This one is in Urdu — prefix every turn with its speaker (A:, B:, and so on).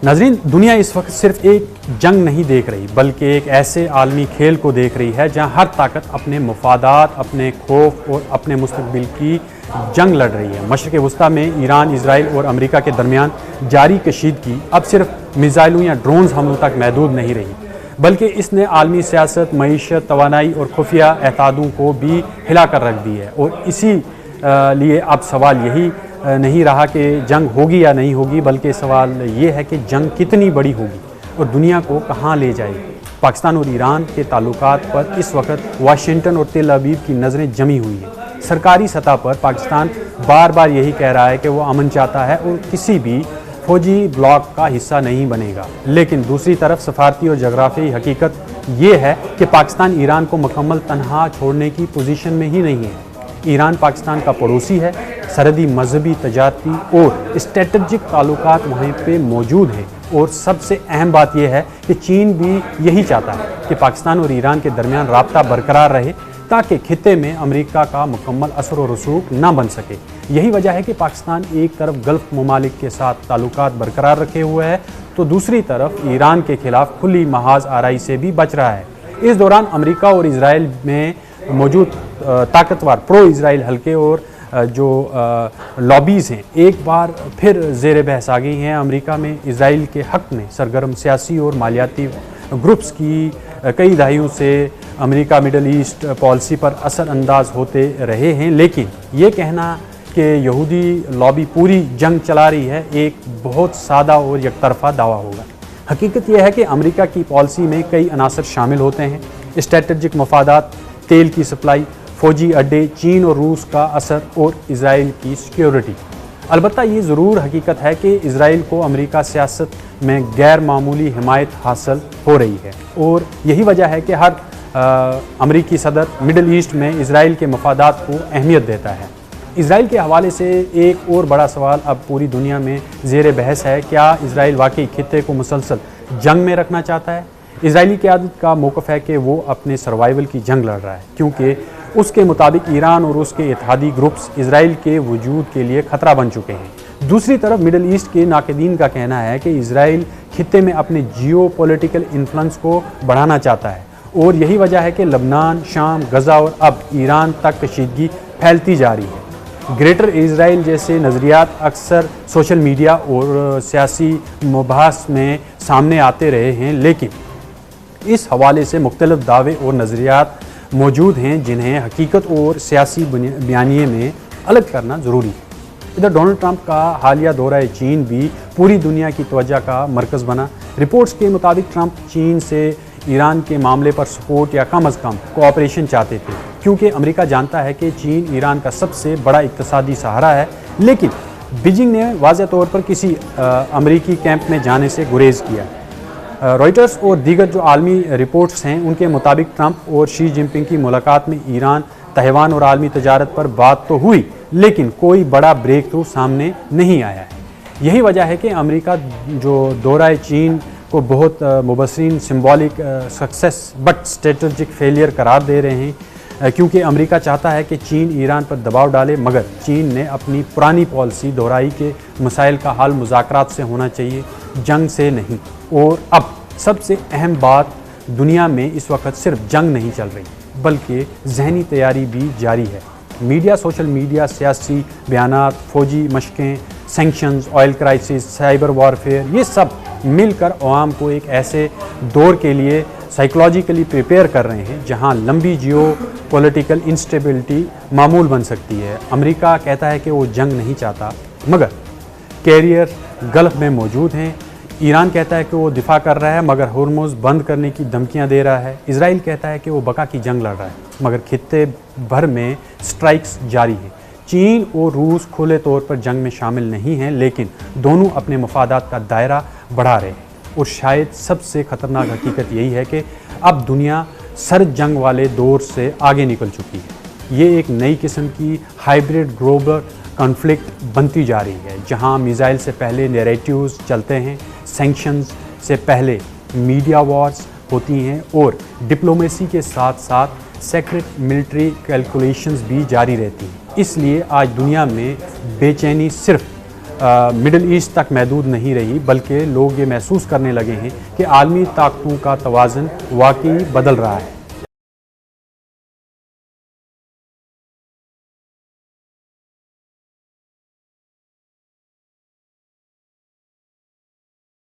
A: ناظرین، دنیا اس وقت صرف ایک جنگ نہیں دیکھ رہی بلکہ ایک ایسے عالمی کھیل کو دیکھ رہی ہے جہاں ہر طاقت اپنے مفادات، اپنے خوف اور اپنے مستقبل کی جنگ لڑ رہی ہے۔ مشرق وسطیٰ میں ایران، اسرائیل اور امریکہ کے درمیان جاری کشیدگی اب صرف میزائلوں یا ڈرونز حملوں تک محدود نہیں رہی، بلکہ اس نے عالمی سیاست، معیشت، توانائی اور خفیہ اتحادوں کو بھی ہلا کر رکھ دی ہے۔ اور اسی لیے اب سوال یہی نہیں رہا کہ جنگ ہوگی یا نہیں ہوگی، بلکہ سوال یہ ہے کہ جنگ کتنی بڑی ہوگی اور دنیا کو کہاں لے جائے گی۔ پاکستان اور ایران کے تعلقات پر اس وقت واشنگٹن اور تل ابیب کی نظریں جمی ہوئی ہیں۔ سرکاری سطح پر پاکستان بار بار یہی کہہ رہا ہے کہ وہ امن چاہتا ہے اور کسی بھی فوجی بلاک کا حصہ نہیں بنے گا، لیکن دوسری طرف سفارتی اور جغرافیائی حقیقت یہ ہے کہ پاکستان ایران کو مکمل تنہا چھوڑنے کی پوزیشن میں ہی نہیں ہے۔ ایران پاکستان کا پڑوسی ہے، سرحدی، مذہبی، تجارتی اور اسٹریٹجک تعلقات وہیں پہ موجود ہیں، اور سب سے اہم بات یہ ہے کہ چین بھی یہی چاہتا ہے کہ پاکستان اور ایران کے درمیان رابطہ برقرار رہے تاکہ خطے میں امریکہ کا مکمل اثر و رسوخ نہ بن سکے۔ یہی وجہ ہے کہ پاکستان ایک طرف گلف ممالک کے ساتھ تعلقات برقرار رکھے ہوئے ہے تو دوسری طرف ایران کے خلاف کھلی محاذ آرائی سے بھی بچ رہا ہے۔ اس دوران امریکہ اور اسرائیل میں موجود طاقتور پرو اسرائیل حلقے اور جو لابیز ہیں ایک بار پھر زیر بحث آ گئی ہیں۔ امریکہ میں اسرائیل کے حق میں سرگرم سیاسی اور مالیاتی گروپس کی کئی دہائیوں سے امریکہ مڈل ایسٹ پالیسی پر اثر انداز ہوتے رہے ہیں، لیکن یہ کہنا کہ یہودی لابی پوری جنگ چلا رہی ہے ایک بہت سادہ اور یک طرفہ دعویٰ ہوگا۔ حقیقت یہ ہے کہ امریکہ کی پالیسی میں کئی عناصر شامل ہوتے ہیں: اسٹریٹجک مفادات، تیل کی سپلائی، فوجی اڈے، چین اور روس کا اثر اور اسرائیل کی سیکیورٹی۔ البتہ یہ ضرور حقیقت ہے کہ اسرائیل کو امریکہ سیاست میں غیر معمولی حمایت حاصل ہو رہی ہے، اور یہی وجہ ہے کہ ہر امریکی صدر مڈل ایسٹ میں اسرائیل کے مفادات کو اہمیت دیتا ہے۔ اسرائیل کے حوالے سے ایک اور بڑا سوال اب پوری دنیا میں زیر بحث ہے: کیا اسرائیل واقعی خطے کو مسلسل جنگ میں رکھنا چاہتا ہے؟ اسرائیلی قیادت کا موقف ہے کہ وہ اپنے سروائیول کی جنگ لڑ رہا ہے، کیونکہ اس کے مطابق ایران اور اس کے اتحادی گروپس اسرائیل کے وجود کے لیے خطرہ بن چکے ہیں۔ دوسری طرف مڈل ایسٹ کے ناقدین کا کہنا ہے کہ اسرائیل خطے میں اپنے جیو پولیٹیکل انفلوئنس کو بڑھانا چاہتا ہے، اور یہی وجہ ہے کہ لبنان، شام، غزہ اور اب ایران تک کشیدگی پھیلتی جا رہی ہے۔ گریٹر اسرائیل جیسے نظریات اکثر سوشل میڈیا اور سیاسی مباحث میں سامنے آتے رہے ہیں، لیکن اس حوالے سے مختلف دعوے اور نظریات موجود ہیں جنہیں حقیقت اور سیاسی بیانیے میں الگ کرنا ضروری ہے۔ ادھر ڈونلڈ ٹرمپ کا حالیہ دورہ چین بھی پوری دنیا کی توجہ کا مرکز بنا۔ رپورٹس کے مطابق ٹرمپ چین سے ایران کے معاملے پر سپورٹ یا کم از کم کوآپریشن چاہتے تھے، کیونکہ امریکہ جانتا ہے کہ چین ایران کا سب سے بڑا اقتصادی سہارا ہے، لیکن بیجنگ نے واضح طور پر کسی امریکی کیمپ میں جانے سے گریز کیا۔ رائٹرز اور دیگر جو عالمی رپورٹس ہیں ان کے مطابق ٹرمپ اور شی جن پنگ کی ملاقات میں ایران، تائیوان اور عالمی تجارت پر بات تو ہوئی، لیکن کوئی بڑا بریک تھرو سامنے نہیں آیا ہے۔ یہی وجہ ہے کہ امریکہ جو دورہ چین کو بہت مبصرین symbolic success but strategic failure قرار دے رہے ہیں، کیونکہ امریکہ چاہتا ہے کہ چین ایران پر دباؤ ڈالے، مگر چین نے اپنی پرانی پالیسی دہرائی کہ مسائل کا حل مذاکرات سے ہونا چاہیے، جنگ سے نہیں۔ اور اب سب سے اہم بات، دنیا میں اس وقت صرف جنگ نہیں چل رہی بلکہ ذہنی تیاری بھی جاری ہے۔ میڈیا، سوشل میڈیا، سیاسی بیانات، فوجی مشقیں، sanctions, oil crisis, cyber warfare, یہ سب مل کر عوام کو ایک ایسے دور کے لیے سائیکولوجیکلی پریپیئر کر رہے ہیں جہاں لمبی جیو پولیٹیکل انسٹیبلٹی معمول بن سکتی ہے۔ امریکہ کہتا ہے کہ وہ جنگ نہیں چاہتا، مگر کیریئر گلف میں موجود ہیں۔ ایران کہتا ہے کہ وہ دفاع کر رہا ہے مگر ہرمز بند کرنے کی دھمکیاں دے رہا ہے۔ اسرائیل کہتا ہے کہ وہ بقا کی جنگ لڑ رہا ہے، مگر خطے بھر میں سٹرائکس جاری ہیں۔ چین اور روس کھلے طور پر جنگ میں شامل نہیں ہیں، لیکن دونوں اپنے مفادات کا دائرہ بڑھا رہے ہیں۔ اور شاید سب سے خطرناک حقیقت یہی ہے کہ اب دنیا سرد جنگ والے دور سے آگے نکل چکی ہے۔ یہ ایک نئی قسم کی ہائبرڈ گلوبل کانفلکٹ بنتی جا رہی ہے، جہاں میزائل سے پہلے نیریٹیوز چلتے ہیں، سینکشنز سے پہلے میڈیا وارز ہوتی ہیں، اور ڈپلومیسی کے ساتھ ساتھ سیکرٹ ملٹری کیلکولیشنز بھی جاری رہتی ہیں۔ اس لیے آج دنیا میں بے چینی صرف مڈل ایسٹ تک محدود نہیں رہی، بلکہ لوگ یہ محسوس کرنے لگے ہیں کہ عالمی طاقتوں کا توازن واقعی بدل رہا ہے۔